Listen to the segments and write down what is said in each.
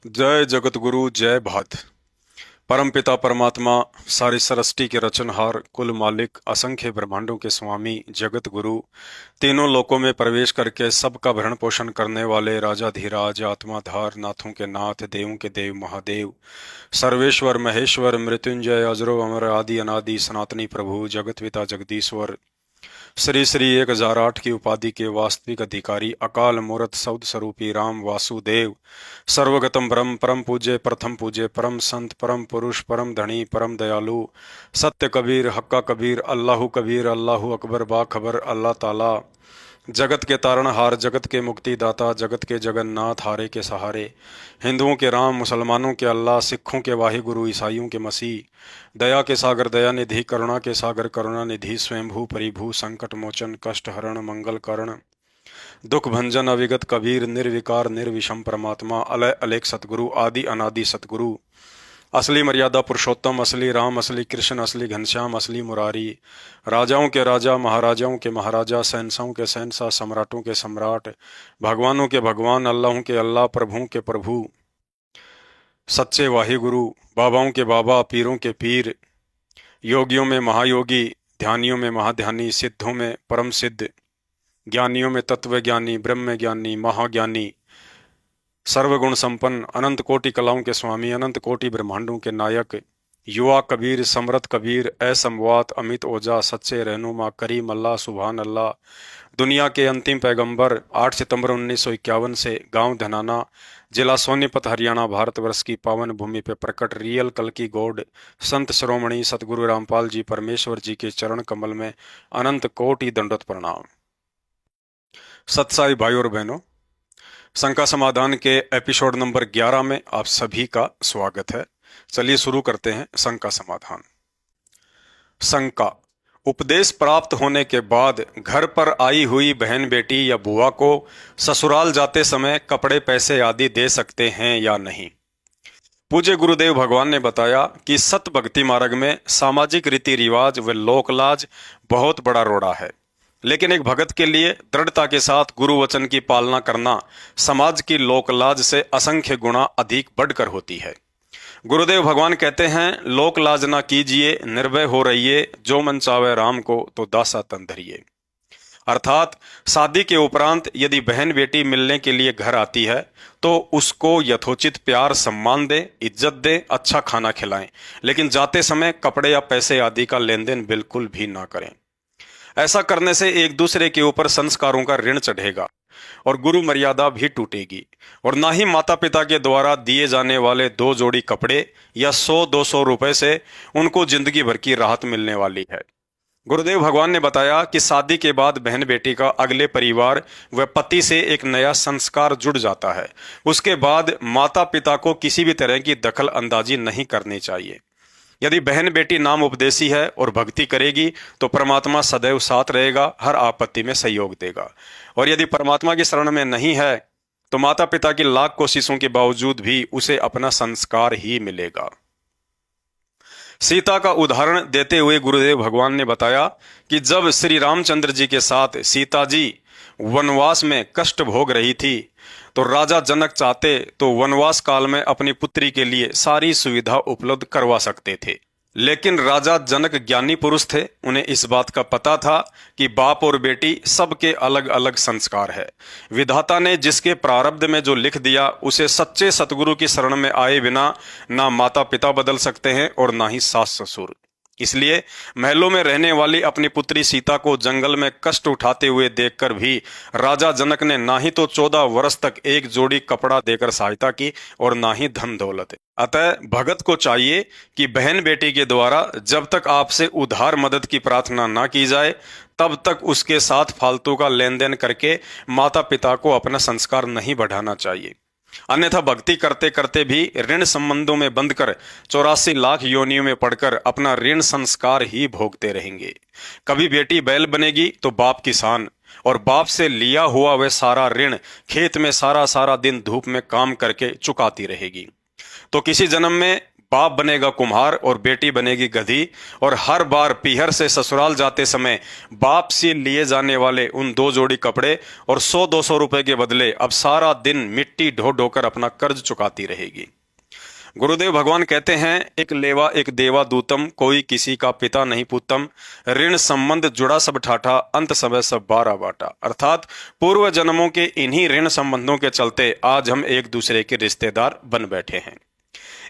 जय जगत गुरु जय भात। परम पिता परमात्मा, सारी सृष्टि के रचनहार, कुल मालिक, असंख्य ब्रह्मांडों के स्वामी, जगत गुरु, तीनों लोकों में प्रवेश करके सबका भरण पोषण करने वाले राजाधिराज, आत्माधार, नाथों के नाथ, देवों के देव, महादेव, सर्वेश्वर महेश्वर, मृत्युंजय, अजरो अमर, आदि अनादि, सनातनी प्रभु, जगत पिता जगदीश्वर, श्री श्री 1008 की उपाधि के वास्तविक अधिकारी, अकाल मूर्त सौद स्वरूपी राम वासुदेव, सर्वगतम ब्रह्म, परम पूज्य, प्रथम पूज्य, परम संत, परम पुरुष, परम धनी, परम दयालु, सत्य कबीर, हक्का कबीर, अल्लाहु कबीर, अल्लाहु अकबर, बाखबर, अल्लाह ताला, जगत के तारणहार, जगत के मुक्तिदाता, जगत के जगन्नाथ, हारे के सहारे, हिंदुओं के राम, मुसलमानों के अल्लाह, सिखों के वाहिगुरु, ईसाइयों के मसीह, दया के सागर दया निधि, करुणा के सागर करुणा निधि, स्वयंभू परिभू, संकट मोचन, कष्ट हरण, मंगल करण, दुख भंजन, अविगत कबीर, निर्विकार निर्विषम परमात्मा, अलय अलेख सतगुरु, आदि अनादि सतगुरु, असली मर्यादा पुरुषोत्तम, असली राम, असली कृष्ण, असली घनश्याम, असली मुरारी, राजाओं के राजा, महाराजाओं के महाराजा, शहंशाहों के शहंशाह, सम्राटों के सम्राट, भगवानों के भगवान, अल्लाहों के अल्लाह, प्रभुओं के प्रभु, सच्चे वाहिगुरु, बाबाओं के बाबा, पीरों के पीर, योगियों में महायोगी, ध्यानियों में महाध्यानी, सिद्धों में परम सिद्ध, ज्ञानियों में तत्वज्ञानी, ब्रह्म ज्ञानी, महाज्ञानी, सर्वगुण संपन्न, अनंत कोटि कलाओं के स्वामी, अनंत कोटि ब्रह्मांडों के नायक, युवा कबीर, समरथ कबीर, असमवात, अमित ओझा, सच्चे रहनुमा, करीम अल्लाह, सुभान अल्लाह, दुनिया के अंतिम पैगंबर, 8 सितंबर 1951 से गांव धनाना, जिला सोनीपत, हरियाणा, भारतवर्ष की पावन भूमि पर प्रकट रियल कल की गॉड, संत शिरोमणि सतगुरु रामपाल जी परमेश्वर जी के चरण कमल में अनंत कोटि दंडवत प्रणाम। सत्साई भाई और बहनों, शंका समाधान के एपिसोड नंबर 11 में आप सभी का स्वागत है। चलिए शुरू करते हैं शंका समाधान। शंका: उपदेश प्राप्त होने के बाद घर पर आई हुई बहन बेटी या बुआ को ससुराल जाते समय कपड़े पैसे आदि दे सकते हैं या नहीं। पूज्य गुरुदेव भगवान ने बताया कि सत भक्ति मार्ग में सामाजिक रीति रिवाज व लोकलाज बहुत बड़ा रोड़ा है, लेकिन एक भगत के लिए दृढ़ता के साथ गुरु वचन की पालना करना समाज की लोकलाज से असंख्य गुना अधिक बढ़कर होती है। गुरुदेव भगवान कहते हैं, लोक लाज ना कीजिए, निर्भय हो रहिए, जो मन चावे राम को तो दासा तन धरिए। अर्थात शादी के उपरांत यदि बहन बेटी मिलने के लिए घर आती है तो उसको यथोचित प्यार सम्मान दे, इज्जत दे, अच्छा खाना खिलाएं, लेकिन जाते समय कपड़े या पैसे आदि का लेन देन बिल्कुल भी ना करें। ऐसा करने से एक दूसरे के ऊपर संस्कारों का ऋण चढ़ेगा और गुरु मर्यादा भी टूटेगी, और ना ही माता पिता के द्वारा दिए जाने वाले 2 जोड़ी कपड़े या 100-200 रुपए से उनको जिंदगी भर की राहत मिलने वाली है। गुरुदेव भगवान ने बताया कि शादी के बाद बहन बेटी का अगले परिवार व पति से एक नया संस्कार जुड़ जाता है। उसके बाद माता पिता को किसी भी तरह की दखल अंदाजी नहीं करनी चाहिए। यदि बहन बेटी नाम उपदेशी है और भक्ति करेगी तो परमात्मा सदैव साथ रहेगा, हर आपत्ति में सहयोग देगा। और यदि परमात्मा की शरण में नहीं है तो माता पिता की लाख कोशिशों के बावजूद भी उसे अपना संस्कार ही मिलेगा। सीता का उदाहरण देते हुए गुरुदेव भगवान ने बताया कि जब श्री रामचंद्र जी के साथ सीता जी वनवास में कष्ट भोग रही थी तो राजा जनक चाहते तो वनवास काल में अपनी पुत्री के लिए सारी सुविधा उपलब्ध करवा सकते थे, लेकिन राजा जनक ज्ञानी पुरुष थे। उन्हें इस बात का पता था कि बाप और बेटी सबके अलग अलग संस्कार है। विधाता ने जिसके प्रारब्ध में जो लिख दिया उसे सच्चे सतगुरु की शरण में आए बिना ना माता पिता बदल सकते हैं और ना ही सास ससुर। इसलिए महलों में रहने वाली अपनी पुत्री सीता को जंगल में कष्ट उठाते हुए देखकर भी राजा जनक ने ना ही तो 14 वर्ष तक एक जोड़ी कपड़ा देकर सहायता की और ना ही धन दौलत। अतः भगत को चाहिए कि बहन बेटी के द्वारा जब तक आपसे उधार मदद की प्रार्थना ना की जाए तब तक उसके साथ फालतू का लेन देन करके माता पिता को अपना संस्कार नहीं बढ़ाना चाहिए। अन्यथा भक्ति करते करते भी ऋण संबंधों में बंधकर 84 लाख योनियों में पड़कर अपना ऋण संस्कार ही भोगते रहेंगे। कभी बेटी बैल बनेगी तो बाप किसान, और बाप से लिया हुआ वह सारा ऋण खेत में सारा सारा दिन धूप में काम करके चुकाती रहेगी। तो किसी जन्म में बाप बनेगा कुम्हार और बेटी बनेगी गधी, और हर बार पीहर से ससुराल जाते समय बाप से लिए जाने वाले उन 2 जोड़ी कपड़े और 100-200 रुपए के बदले अब सारा दिन मिट्टी ढो ढोकर अपना कर्ज चुकाती रहेगी। गुरुदेव भगवान कहते हैं, एक लेवा एक देवा दूतम, कोई किसी का पिता नहीं पूतम, ऋण संबंध जुड़ा सब ठाठा, अंत समय सब बारा बाटा। अर्थात पूर्व जन्मों के इन्हीं ऋण संबंधों के चलते आज हम एक दूसरे के रिश्तेदार बन बैठे हैं।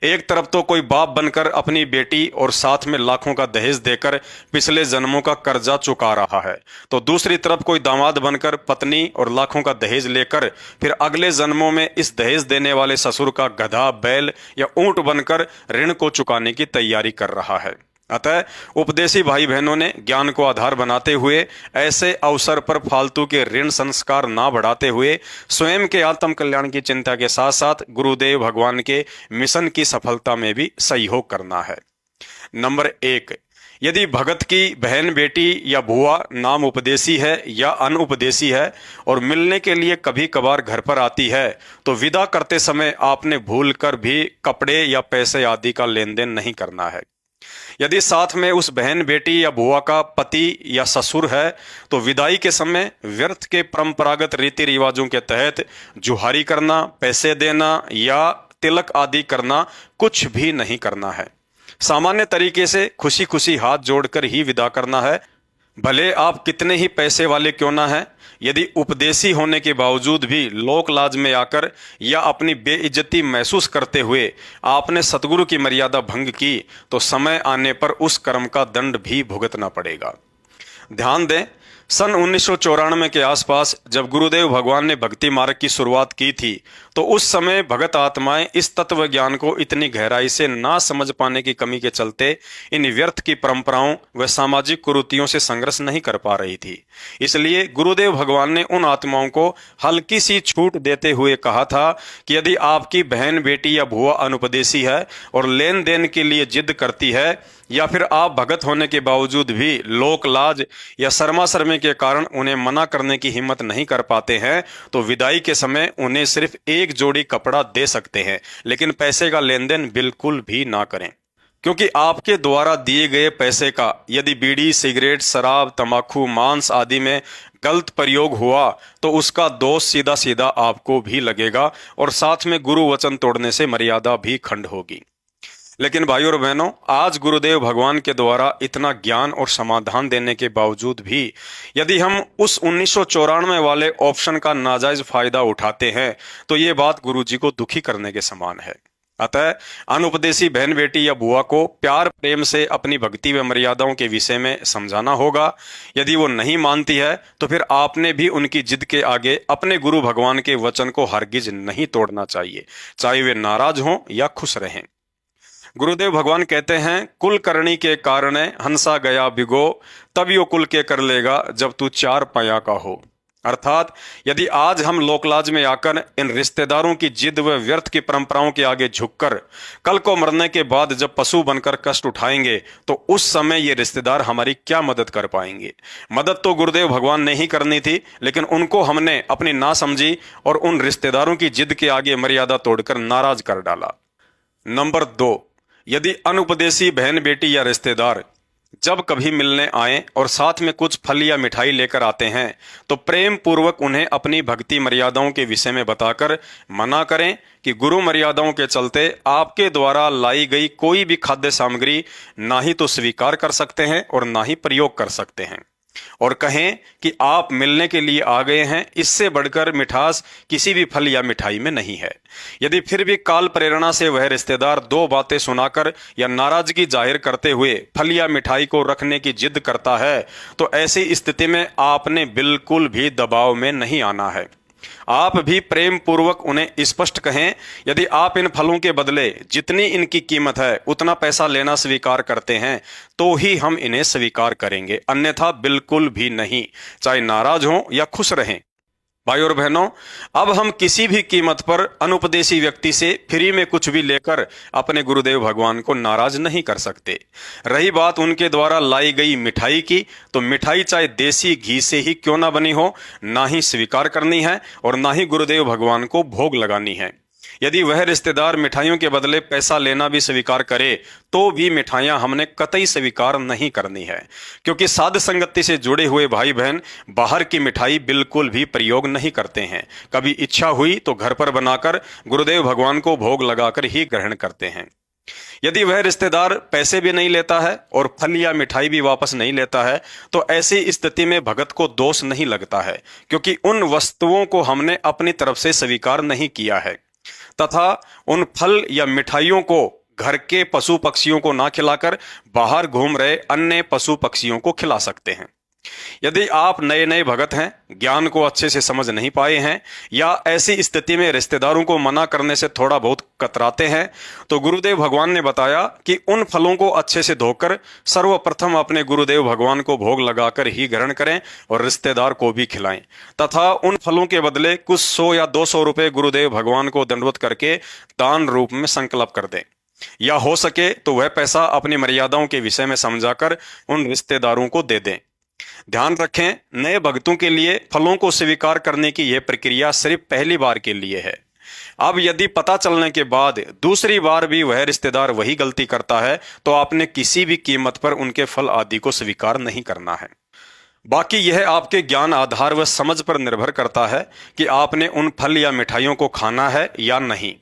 एक तरफ तो कोई बाप बनकर अपनी बेटी और साथ में लाखों का दहेज देकर पिछले जन्मों का कर्जा चुका रहा है, तो दूसरी तरफ कोई दामाद बनकर पत्नी और लाखों का दहेज लेकर फिर अगले जन्मों में इस दहेज देने वाले ससुर का गधा, बैल या ऊंट बनकर ऋण को चुकाने की तैयारी कर रहा है। अतः उपदेशी भाई बहनों ने ज्ञान को आधार बनाते हुए ऐसे अवसर पर फालतू के ऋण संस्कार ना बढ़ाते हुए स्वयं के आत्म कल्याण की चिंता के साथ साथ गुरुदेव भगवान के मिशन की सफलता में भी सहयोग करना है। नंबर 1, यदि भगत की बहन, बेटी या बुआ नाम उपदेशी है या अनुपदेशी है और मिलने के लिए कभी कभार घर पर आती है, तो विदा करते समय आपने भूलकर भी कपड़े या पैसे आदि का लेन देन नहीं करना है। यदि साथ में उस बहन, बेटी या बुआ का पति या ससुर है, तो विदाई के समय व्यर्थ के परंपरागत रीति रिवाजों के तहत जुहारी करना, पैसे देना या तिलक आदि करना कुछ भी नहीं करना है। सामान्य तरीके से खुशी खुशी हाथ जोड़कर ही विदा करना है, भले आप कितने ही पैसे वाले क्यों ना हैं। यदि उपदेशी होने के बावजूद भी लोक लाज में आकर या अपनी बेइज्जती महसूस करते हुए आपने सतगुरु की मर्यादा भंग की, तो समय आने पर उस कर्म का दंड भी भुगतना पड़ेगा। ध्यान दें, सन 1994 के आसपास जब गुरुदेव भगवान ने भक्ति मार्ग की शुरुआत की थी, तो उस समय भगत आत्माएं इस तत्व ज्ञान को इतनी गहराई से ना समझ पाने की कमी के चलते इन व्यर्थ की परंपराओं व सामाजिक कुरीतियों से संघर्ष नहीं कर पा रही थी। इसलिए गुरुदेव भगवान ने उन आत्माओं को हल्की सी छूट देते हुए कहा था कि यदि आपकी बहन, बेटी या बुआ अनुपदेशी है और लेन देन के लिए जिद करती है, या फिर आप भगत होने के बावजूद भी लोक लाज या शर्मा शर्मे के कारण उन्हें मना करने की हिम्मत नहीं कर पाते हैं, तो विदाई के समय उन्हें सिर्फ एक जोड़ी कपड़ा दे सकते हैं, लेकिन पैसे का लेन देन बिल्कुल भी ना करें। क्योंकि आपके द्वारा दिए गए पैसे का यदि बीड़ी, सिगरेट, शराब, तंबाकू, मांस आदि में गलत प्रयोग हुआ, तो उसका दोष सीधा सीधा आपको भी लगेगा और साथ में गुरु वचन तोड़ने से मर्यादा भी खंड होगी। लेकिन भाइयों और बहनों, आज गुरुदेव भगवान के द्वारा इतना ज्ञान और समाधान देने के बावजूद भी यदि हम उस 1994 वाले ऑप्शन का नाजायज फायदा उठाते हैं, तो ये बात गुरुजी को दुखी करने के समान है। अतः अनुपदेशी बहन, बेटी या बुआ को प्यार प्रेम से अपनी भक्ति व मर्यादाओं के विषय में समझाना होगा। यदि वो नहीं मानती है, तो फिर आपने भी उनकी जिद के आगे अपने गुरु भगवान के वचन को हरगिज नहीं तोड़ना चाहिए, चाहे वे नाराज हों या खुश रहें। गुरुदेव भगवान कहते हैं, कुल करनी के कारण हंसा गया बिगो, तब यो कुल के कर लेगा जब तू 4 पाया का हो। अर्थात यदि आज हम लोकलाज में आकर इन रिश्तेदारों की जिद व व्यर्थ की परंपराओं के आगे झुककर कल को मरने के बाद जब पशु बनकर कष्ट उठाएंगे, तो उस समय ये रिश्तेदार हमारी क्या मदद कर पाएंगे। मदद तो गुरुदेव भगवान ने ही करनी थी, लेकिन उनको हमने अपनी नासमझी और उन रिश्तेदारों की जिद के आगे मर्यादा तोड़कर नाराज कर डाला। नंबर 2, यदि अनुपदेशी बहन, बेटी या रिश्तेदार जब कभी मिलने आए और साथ में कुछ फल या मिठाई लेकर आते हैं, तो प्रेम पूर्वक उन्हें अपनी भक्ति मर्यादाओं के विषय में बताकर मना करें कि गुरु मर्यादाओं के चलते आपके द्वारा लाई गई कोई भी खाद्य सामग्री ना ही तो स्वीकार कर सकते हैं और ना ही प्रयोग कर सकते हैं, और कहें कि आप मिलने के लिए आ गए हैं, इससे बढ़कर मिठास किसी भी फल या मिठाई में नहीं है। यदि फिर भी काल प्रेरणा से वह रिश्तेदार 2 बातें सुनाकर या नाराजगी जाहिर करते हुए फल या मिठाई को रखने की जिद करता है, तो ऐसी स्थिति में आपने बिल्कुल भी दबाव में नहीं आना है। आप भी प्रेम पूर्वक उन्हें स्पष्ट कहें, यदि आप इन फलों के बदले जितनी इनकी कीमत है उतना पैसा लेना स्वीकार करते हैं, तो ही हम इन्हें स्वीकार करेंगे, अन्यथा बिल्कुल भी नहीं, चाहे नाराज हों या खुश रहें। भाइयों और बहनों, अब हम किसी भी कीमत पर अनुपदेशी व्यक्ति से फ्री में कुछ भी लेकर अपने गुरुदेव भगवान को नाराज नहीं कर सकते। रही बात उनके द्वारा लाई गई मिठाई की, तो मिठाई चाहे देसी घी से ही क्यों ना बनी हो, ना ही स्वीकार करनी है और ना ही गुरुदेव भगवान को भोग लगानी है। यदि वह रिश्तेदार मिठाइयों के बदले पैसा लेना भी स्वीकार करे तो भी मिठाइयां हमने कतई स्वीकार नहीं करनी है, क्योंकि साध संगति से जुड़े हुए भाई बहन बाहर की मिठाई बिल्कुल भी प्रयोग नहीं करते हैं। कभी इच्छा हुई तो घर पर बनाकर गुरुदेव भगवान को भोग लगाकर ही ग्रहण करते हैं। यदि वह रिश्तेदार पैसे भी नहीं लेता है और फल या मिठाई भी वापस नहीं लेता है तो ऐसी स्थिति में भगत को दोष नहीं लगता है, क्योंकि उन वस्तुओं को हमने अपनी तरफ से स्वीकार नहीं किया है तथा उन फल या मिठाइयों को घर के पशु पक्षियों को ना खिलाकर बाहर घूम रहे अन्य पशु पक्षियों को खिला सकते हैं। यदि आप नए नए भगत हैं, ज्ञान को अच्छे से समझ नहीं पाए हैं या ऐसी स्थिति में रिश्तेदारों को मना करने से थोड़ा बहुत कतराते हैं, तो गुरुदेव भगवान ने बताया कि उन फलों को अच्छे से धोकर सर्वप्रथम अपने गुरुदेव भगवान को भोग लगाकर ही ग्रहण करें और रिश्तेदार को भी खिलाएं तथा उन फलों के बदले कुछ 100 या 200 रुपए गुरुदेव भगवान को दंडवत करके दान रूप में संकल्प कर दें, या हो सके तो वह पैसा अपनी मर्यादाओं के विषय में समझाकर उन रिश्तेदारों को दे दें। ध्यान रखें, नए भक्तों के लिए फलों को स्वीकार करने की यह प्रक्रिया सिर्फ पहली बार के लिए है। अब यदि पता चलने के बाद दूसरी बार भी वह रिश्तेदार वही गलती करता है तो आपने किसी भी कीमत पर उनके फल आदि को स्वीकार नहीं करना है। बाकी यह आपके ज्ञान आधार व समझ पर निर्भर करता है कि आपने उन फल या मिठाइयों को खाना है या नहीं।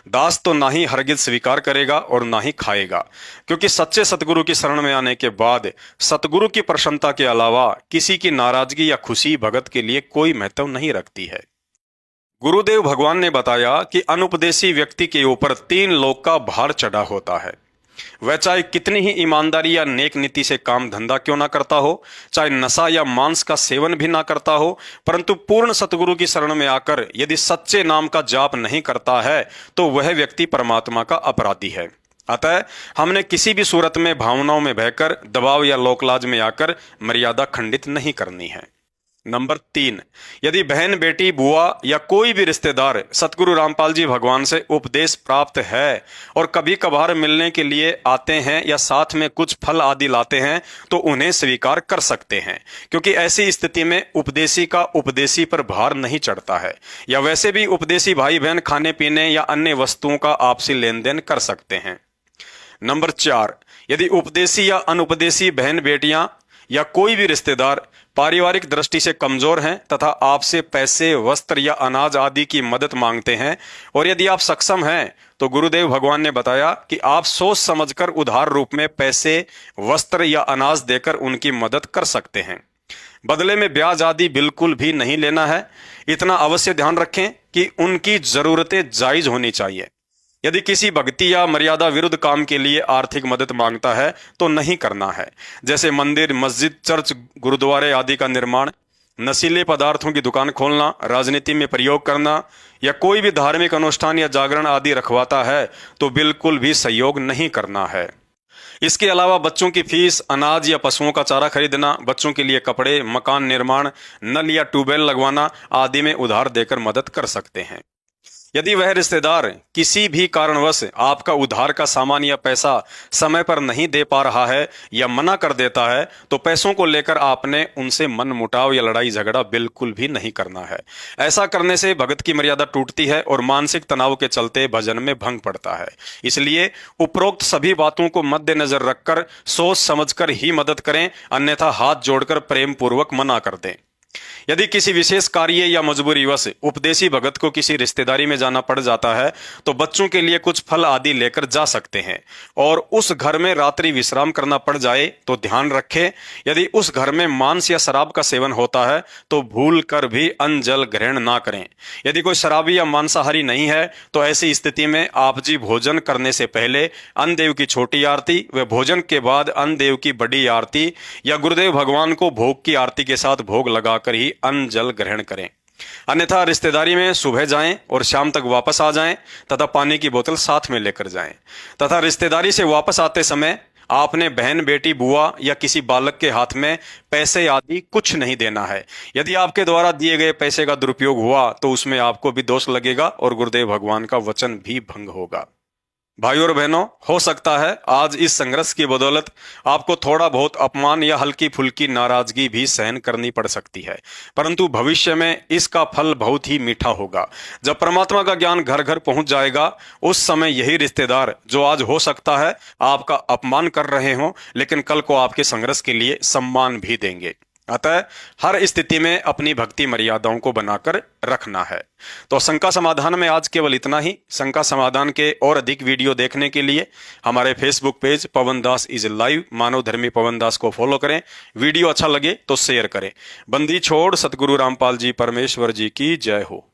दास तो ना ही हरगिज स्वीकार करेगा और ना ही खाएगा, क्योंकि सच्चे सतगुरु की शरण में आने के बाद सतगुरु की प्रसन्नता के अलावा किसी की नाराजगी या खुशी भगत के लिए कोई महत्व नहीं रखती है। गुरुदेव भगवान ने बताया कि अनुपदेशी व्यक्ति के ऊपर 3 लोक का भार चढ़ा होता है। वह चाहे कितनी ही ईमानदारी या नेक नीति से काम धंधा क्यों ना करता हो, चाहे नशा या मांस का सेवन भी ना करता हो, परंतु पूर्ण सतगुरु की शरण में आकर यदि सच्चे नाम का जाप नहीं करता है तो वह व्यक्ति परमात्मा का अपराधी है। अतः हमने किसी भी सूरत में भावनाओं में बहकर दबाव या लोकलाज में आकर मर्यादा खंडित नहीं करनी है। नंबर 3, यदि बहन बेटी बुआ या कोई भी रिश्तेदार सतगुरु रामपाल जी भगवान से उपदेश प्राप्त है और कभी कभार मिलने के लिए आते हैं या साथ में कुछ फल आदि लाते हैं तो उन्हें स्वीकार कर सकते हैं, क्योंकि ऐसी स्थिति में उपदेशी का उपदेशी पर भार नहीं चढ़ता है। या वैसे भी उपदेशी भाई बहन खाने पीने या अन्य वस्तुओं का आपसी लेन देन कर सकते हैं। नंबर 4, यदि उपदेशी या अनुपदेशी बहन बेटियां या कोई भी रिश्तेदार पारिवारिक दृष्टि से कमजोर हैं तथा आपसे पैसे वस्त्र या अनाज आदि की मदद मांगते हैं और यदि आप सक्षम हैं तो गुरुदेव भगवान ने बताया कि आप सोच समझकर उधार रूप में पैसे वस्त्र या अनाज देकर उनकी मदद कर सकते हैं। बदले में ब्याज आदि बिल्कुल भी नहीं लेना है। इतना अवश्य ध्यान रखें कि उनकी जरूरतें जायज होनी चाहिए। यदि किसी भक्ति या मर्यादा विरुद्ध काम के लिए आर्थिक मदद मांगता है तो नहीं करना है, जैसे मंदिर, मस्जिद, चर्च, गुरुद्वारे आदि का निर्माण, नशीले पदार्थों की दुकान खोलना, राजनीति में प्रयोग करना या कोई भी धार्मिक अनुष्ठान या जागरण आदि रखवाता है तो बिल्कुल भी सहयोग नहीं करना है। इसके अलावा बच्चों की फीस, अनाज या पशुओं का चारा खरीदना, बच्चों के लिए कपड़े, मकान निर्माण, नल या ट्यूबवेल लगवाना आदि में उधार देकर मदद कर सकते हैं। यदि वह रिश्तेदार किसी भी कारणवश आपका उधार का सामान या पैसा समय पर नहीं दे पा रहा है या मना कर देता है तो पैसों को लेकर आपने उनसे मनमुटाव या लड़ाई झगड़ा बिल्कुल भी नहीं करना है। ऐसा करने से भगत की मर्यादा टूटती है और मानसिक तनाव के चलते भजन में भंग पड़ता है। इसलिए उपरोक्त सभी बातों को मद्देनजर रखकर सोच समझकर ही मदद करें, अन्यथा हाथ जोड़कर प्रेम पूर्वक मना कर दें। यदि किसी विशेष कार्य या मजबूरीवश उपदेशी भगत को किसी रिश्तेदारी में जाना पड़ जाता है तो बच्चों के लिए कुछ फल आदि लेकर जा सकते हैं और उस घर में रात्रि विश्राम करना पड़ जाए तो ध्यान रखें, यदि उस घर में मांस या शराब का सेवन होता है तो भूल कर भी अन्न जल ग्रहण ना करें। यदि कोई शराबी या मांसाहारी नहीं है तो ऐसी स्थिति में आप जी भोजन करने से पहले अन्न देव की छोटी आरती व भोजन के बाद अन्न देव की बड़ी आरती या गुरुदेव भगवान को भोग की आरती के साथ भोग लगाकर ही अन्न जल ग्रहण करें। अन्यथा रिश्तेदारी में सुबह जाएं और शाम तक वापस आ जाएं तथा पानी की बोतल साथ में लेकर जाएं तथा रिश्तेदारी से वापस आते समय आपने बहन, बेटी, बुआ या किसी बालक के हाथ में पैसे आदि कुछ नहीं देना है। यदि आपके द्वारा दिए गए पैसे का दुरुपयोग हुआ तो उसमें आपको भी दोष लगेगा और गुरुदेव भगवान का वचन भी भंग होगा। भाइयों और बहनों, हो सकता है आज इस संघर्ष की बदौलत आपको थोड़ा बहुत अपमान या हल्की फुल्की नाराजगी भी सहन करनी पड़ सकती है, परंतु भविष्य में इसका फल बहुत ही मीठा होगा। जब परमात्मा का ज्ञान घर घर पहुंच जाएगा, उस समय यही रिश्तेदार जो आज हो सकता है आपका अपमान कर रहे हो, लेकिन कल को आपके संघर्ष के लिए सम्मान भी देंगे। अतः हर स्थिति में अपनी भक्ति मर्यादाओं को बनाकर रखना है। तो शंका समाधान में आज केवल इतना ही। शंका समाधान के और अधिक वीडियो देखने के लिए हमारे Facebook page Pawan Das is live मानव धर्मी पवन दास को फॉलो करें। वीडियो अच्छा लगे तो शेयर करें। बंदी छोड़ सतगुरु रामपाल जी परमेश्वर जी की जय हो।